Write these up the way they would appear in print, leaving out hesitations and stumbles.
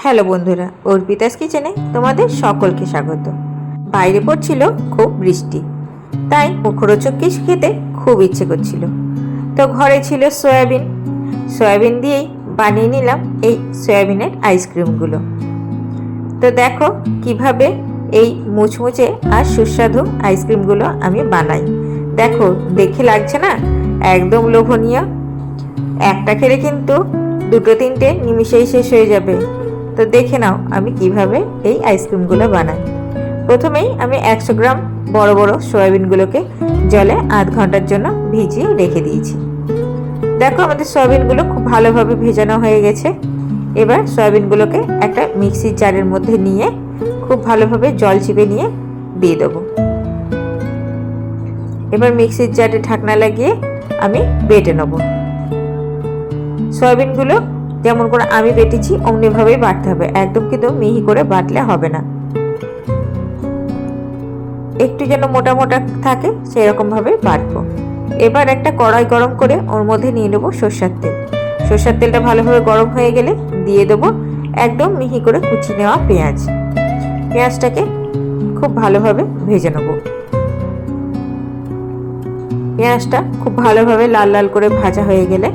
Hello বন্ধুরা, অর্পিতাস কিচেনে তোমাদের সকলকে স্বাগত। বাইরে পড়ছিল খুব বৃষ্টি, তাই মুখরোচক কিছু খেতে খুব ইচ্ছে করছিল। তো ঘরে ছিল সয়াবিন দিয়েই বানিয়ে নিলাম এই সয়াবিনের আইসক্রিমগুলো। তো দেখো কিভাবে এই মুচমুচে আর সুস্বাদু আইসক্রিমগুলো আমি বানাই। দেখো, দেখে লাগছে না একদম লোভনীয়? একটা খেলে কিন্তু দুটো তিনটে নিমিষেই শেষ হয়ে যাবে। তো দেখে নাও আমি কিভাবে এই আইসক্রিমগুলো বানাই। প্রথমেই আমি 100 গ্রাম বড় বড় সয়াবিনগুলোকে জলে আধ ঘন্টার জন্য ভিজিয়ে রেখে দিয়েছি। দেখো আমাদের সয়াবিনগুলো খুব ভালোভাবে ভেজানো হয়ে গেছে। এবার সয়াবিনগুলোকে একটা মিক্সির জারের মধ্যে নিয়ে খুব ভালোভাবে জল চিপে নিয়ে দিয়ে দেবো। এবার মিক্সির জারে ঢাকনা লাগিয়ে আমি বেটে নেব। সয়াবিনগুলো যেমন করে আমি বেটেছি অমনিভাবেই বাটতে হবে, একদম কিন্তু মিহি করে বাটলে হবে না। একটু যেন মোটা মোটা থাকে সেই রকম ভাবে বাটবো। এবার একটা কড়াই গরম করে ওর মধ্যে নিয়ে নেবো সরষের তেল। সরষের তেলটা ভালোভাবে গরম হয়ে গেলে দিয়ে দেবো একদম মিহি করে কুচি নেওয়া পেঁয়াজটাকে খুব ভালোভাবে ভেজে নেব। পেঁয়াজটা খুব ভালোভাবে লাল লাল করে ভাজা হয়ে গেলে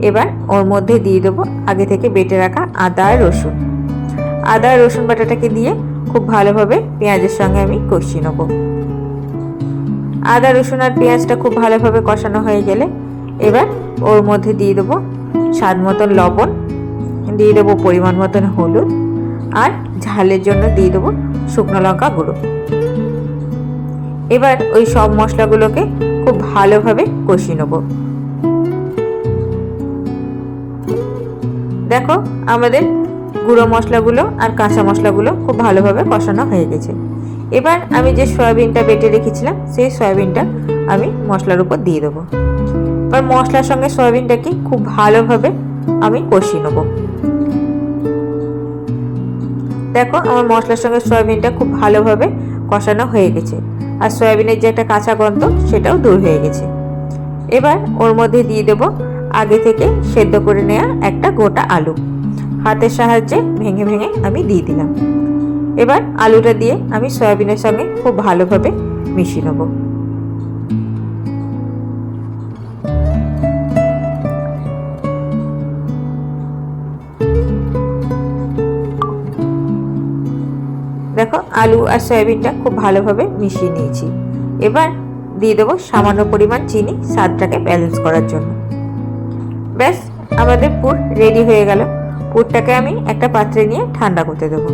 এবার ওর মধ্যে দিয়ে দেবো আগে থেকে বেটে রাখা আদা আর রসুন বাটাটাকে দিয়ে খুব ভালোভাবে পেঁয়াজের সঙ্গে আমি কষিয়ে নেব। আদা রসুন আর পেঁয়াজটা খুব ভালোভাবে কষানো হয়ে গেলে এবার ওর মধ্যে দিয়ে দেবো স্বাদ মতন লবণ, দিয়ে দেবো পরিমাণ মতন হলুদ, আর ঝালের জন্য দিয়ে দেবো শুকনো লঙ্কা গুঁড়ো। এবার ওই সব মশলাগুলোকে খুব ভালোভাবে কষিয়ে নেব। দেখো আমাদের গুঁড়ো মশলাগুলো আর কাঁচা মশলাগুলো খুব ভালোভাবে কষানো হয়ে গেছে। এবার আমি যে সয়াবিনটা বেটে রেখেছিলাম সেই সয়াবিনটা আমি মশলার উপর দিয়ে দেবো। এবার মশলার সঙ্গে সয়াবিনটাকে খুব ভালোভাবে আমি কষিয়ে নেব। দেখো আমার মশলার সঙ্গে সয়াবিনটা খুব ভালোভাবে কষানো হয়ে গেছে, আর সয়াবিনের যে একটা কাঁচা গন্ধ সেটাও দূর হয়ে গেছে। এবার ওর মধ্যে দিয়ে দেবো আগে থেকে সেদ্ধ করে নেওয়া একটা গোটা আলু। হাতের সাহায্যে ভেঙে ভেঙে আমি দিয়ে দিলাম। এবার আলুটা দিয়ে আমি সয়াবিনের সঙ্গে খুব ভালোভাবে মিশিয়ে নেব। দেখো আলু আর সয়াবিনটা খুব ভালোভাবে মিশিয়ে নিয়েছি। এবার দিয়ে দেবো সামান্য পরিমাণ চিনি স্বাদটাকে ব্যালেন্স করার জন্য। ব্যাস আমাদের পুর রেডি হয়ে গেল। পুরটাকে আমি একটা পাত্রে নিয়ে ঠান্ডা করতে দেবো।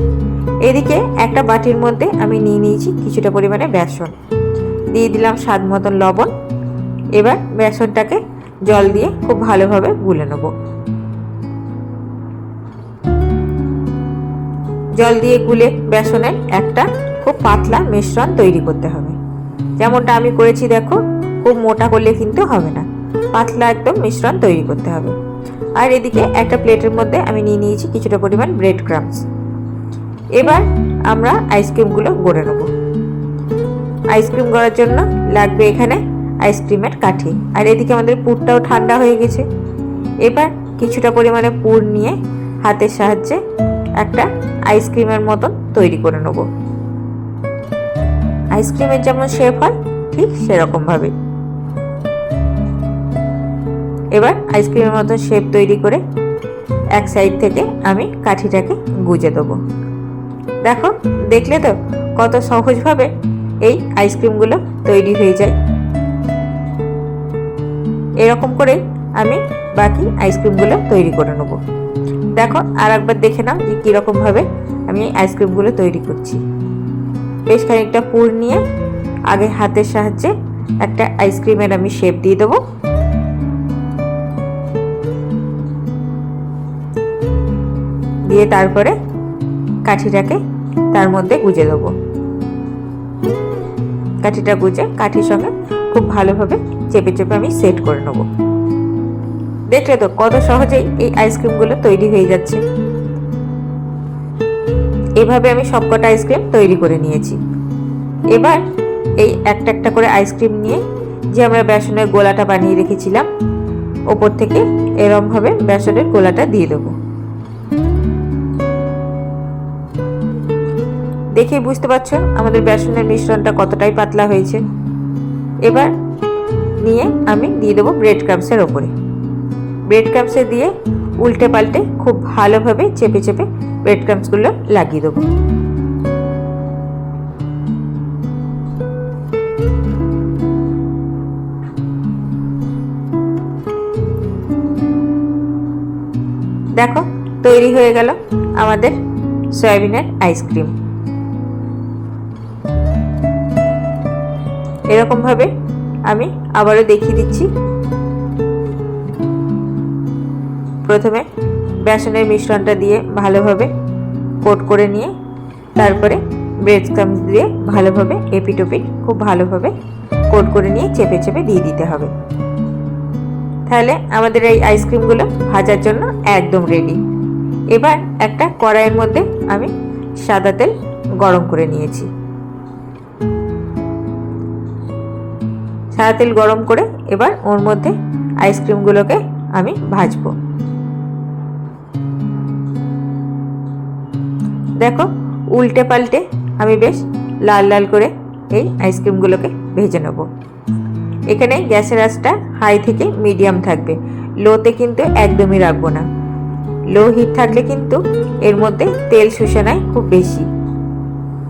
এদিকে একটা বাটির মধ্যে আমি নিয়ে নিয়েছি কিছুটা পরিমাণে বেসন, দিয়ে দিলাম স্বাদ মতন লবণ। এবার বেসনটাকে জল দিয়ে খুব ভালোভাবে গুলে নেব। জল দিয়ে গুলে বেসনের একটা খুব পাতলা মিশ্রণ তৈরি করতে হবে, যেমনটা আমি করেছি। দেখো খুব মোটা করলে কিন্তু হবে না, পাতলা একদম মিশ্রণ তৈরি করতে হবে। আর এদিকে একটা প্লেটের মধ্যে আমি নিয়ে নিয়েছি কিছুটা পরিমাণ ব্রেড ক্রাম্বস। এবার আমরা আইসক্রিমগুলো গড়ে নেব। আইসক্রিম গড়ার জন্য লাগবে এখানে আইসক্রিমের কাঠি, আর এদিকে আমাদের পুরটাও ঠান্ডা হয়ে গেছে। এবার কিছুটা পরিমাণে পুর নিয়ে হাতের সাহায্যে একটা আইসক্রিমের মতন তৈরি করে নেব। আইসক্রিমের যেমন শেপ হয় ঠিক সেরকম ভাবে এবার আইসক্রিমের মতো শেপ তৈরি করে এক সাইড থেকে আমি কাঠিটাকে গুজে দেবো। দেখো দেখলে তো কত সহজভাবে এই আইসক্রিমগুলো তৈরি হয়ে যায়। এরকম করে আমি বাকি আইসক্রিমগুলো তৈরি করে নেব। দেখো আর একবার দেখে নাও যে কীরকম ভাবে আমি এই আইসক্রিমগুলো তৈরি করছি। বেশ খানিকটা পুর নিয়ে আগে হাতের সাহায্যে একটা আইসক্রিমের আমি শেপ দিয়ে দেবো। দিয়ে তারপরে কাঠিটাকে তার মধ্যে গুজে দেবো। কাঠিটা গুজে কাঠির সঙ্গে খুব ভালোভাবে চেপে চেপে আমি সেট করে নেব। দেখলে তো কত সহজেই এই আইসক্রিমগুলো তৈরি হয়ে যাচ্ছে। এভাবে আমি সবকটা আইসক্রিম তৈরি করে নিয়েছি। এবার এই একটা একটা করে আইসক্রিম নিয়ে যে আমরা বেসনের গোলাটা বানিয়ে রেখেছিলাম ওপর থেকে এরকম ভাবে বেসনের গোলাটা দিয়ে দেবো। দেখেই বুঝতে পারছো আমাদের বেসনের মিশ্রণটা কতটাই পাতলা হয়েছে। এবার নিয়ে আমি দিয়ে দেবো ব্রেড ক্রাম্বসের ওপরে। ব্রেড ক্রাম্বসে দিয়ে উল্টে পাল্টে খুব ভালোভাবে চেপে চেপে ব্রেড ক্রাম্বসগুলো লাগিয়ে দেবো। দেখো তৈরি হয়ে গেল আমাদের সয়াবিনের আইসক্রিম। এরকম ভাবে আমি আবারও দেখিয়ে দিচ্ছি। প্রথমে বেসনের মিশ্রণটা দিয়ে ভালোভাবে কোট করে নিয়ে তারপরে ব্রেড ক্রাম্বস দিয়ে ভালোভাবে এপিট ওপিট খুব ভালোভাবে কোট করে নিয়ে চেপে চেপে দিয়ে দিতে হবে। তাহলে আমাদের এই আইসক্রিমগুলো ভাজার জন্য একদম রেডি। এবার একটা কড়াইয়ের মধ্যে আমি সাদা তেল গরম করে নিয়েছি। সাদা তেল গরম করে এবার ওর মধ্যে আইসক্রিমগুলোকে আমি ভাজবো। দেখো উল্টে পাল্টে আমি বেশ লাল লাল করে এই আইসক্রিমগুলোকে ভেজে নেব। এখানে গ্যাসের আঁচটা হাই থেকে মিডিয়াম থাকবে, লোতে কিন্তু একদমই রাখবো না। লো হিট থাকলে কিন্তু এর মধ্যে তেল শুষে নেয় খুব বেশি,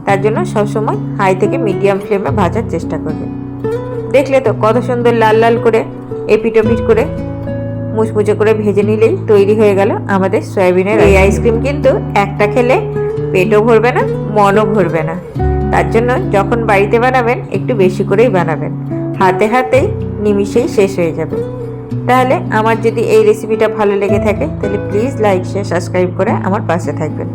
তার জন্য সবসময় হাই থেকে মিডিয়াম ফ্লেমে ভাজার চেষ্টা করবে। দেখলে তো কত সুন্দর লাল লাল করে এপিট ওপিট করে মুচমুচে করে ভেজে নিলেই তৈরি হয়ে গেল আমাদের সয়াবিনের এই আইসক্রিম। কিন্তু একটা খেলে পেটও ভরবে না, মনও ভরবে না। তার জন্য যখন বাড়িতে বানাবেন একটু বেশি করেই বানাবেন, হাতে হাতেই নিমিষেই শেষ হয়ে যাবে। তাহলে আমার যদি এই রেসিপিটা ভালো লেগে থাকে তাহলে প্লিজ লাইক শেয়ার সাবস্ক্রাইব করে আমার পাশে থাকবেন।